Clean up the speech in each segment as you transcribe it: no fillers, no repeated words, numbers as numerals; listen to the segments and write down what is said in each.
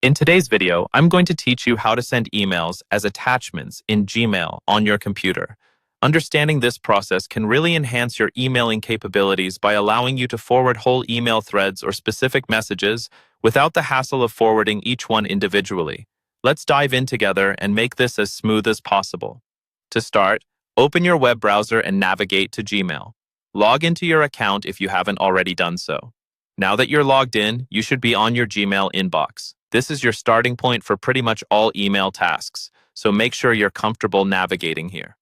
In today's video, I'm going to teach you how to send emails as attachments in Gmail on your computer. Understanding this process can really enhance your emailing capabilities by allowing you to forward whole email threads or specific messages without the hassle of forwarding each one individually. Let's dive in together and make this as smooth as possible. To start, open your web browser and navigate to Gmail. Log into your account if you haven't already done so. Now that you're logged in, you should be on your Gmail inbox. This is your starting point for pretty much all email tasks, so make sure you're comfortable navigating here.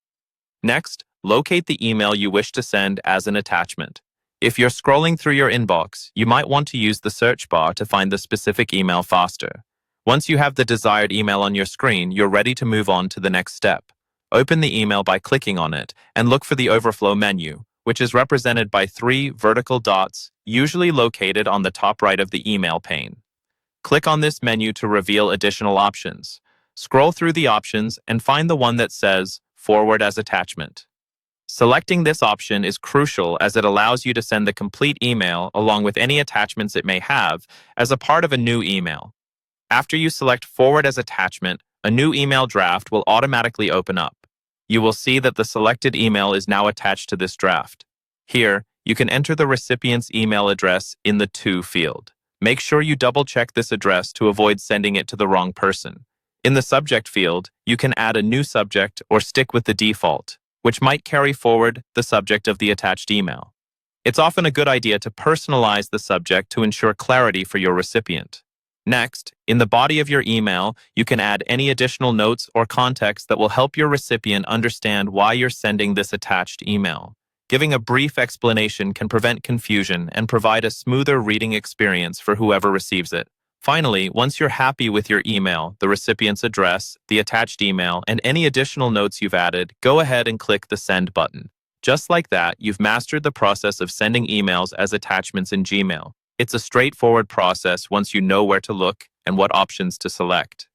Next, locate the email you wish to send as an attachment. If you're scrolling through your inbox, you might want to use the search bar to find the specific email faster. Once you have the desired email on your screen, you're ready to move on to the next step. Open the email by clicking on it and look for the overflow menu, which is represented by 3 vertical dots, usually located on the top right of the email pane. Click on this menu to reveal additional options. Scroll through the options and find the one that says Forward as Attachment. Selecting this option is crucial as it allows you to send the complete email along with any attachments it may have as a part of a new email. After you select Forward as Attachment, a new email draft will automatically open up. You will see that the selected email is now attached to this draft. Here, you can enter the recipient's email address in the To field. Make sure you double-check this address to avoid sending it to the wrong person. In the subject field, you can add a new subject or stick with the default, which might carry forward the subject of the attached email. It's often a good idea to personalize the subject to ensure clarity for your recipient. Next, in the body of your email, you can add any additional notes or context that will help your recipient understand why you're sending this attached email. Giving a brief explanation can prevent confusion and provide a smoother reading experience for whoever receives it. Finally, once you're happy with your email, the recipient's address, the attached email, and any additional notes you've added, go ahead and click the Send button. Just like that, you've mastered the process of sending emails as attachments in Gmail. It's a straightforward process once you know where to look and what options to select.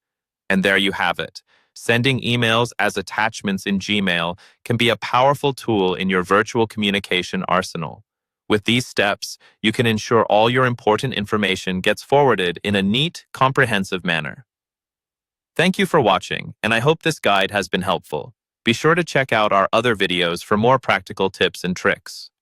And there you have it. Sending emails as attachments in Gmail can be a powerful tool in your virtual communication arsenal. With these steps, you can ensure all your important information gets forwarded in a neat, comprehensive manner. Thank you for watching, and I hope this guide has been helpful. Be sure to check out our other videos for more practical tips and tricks.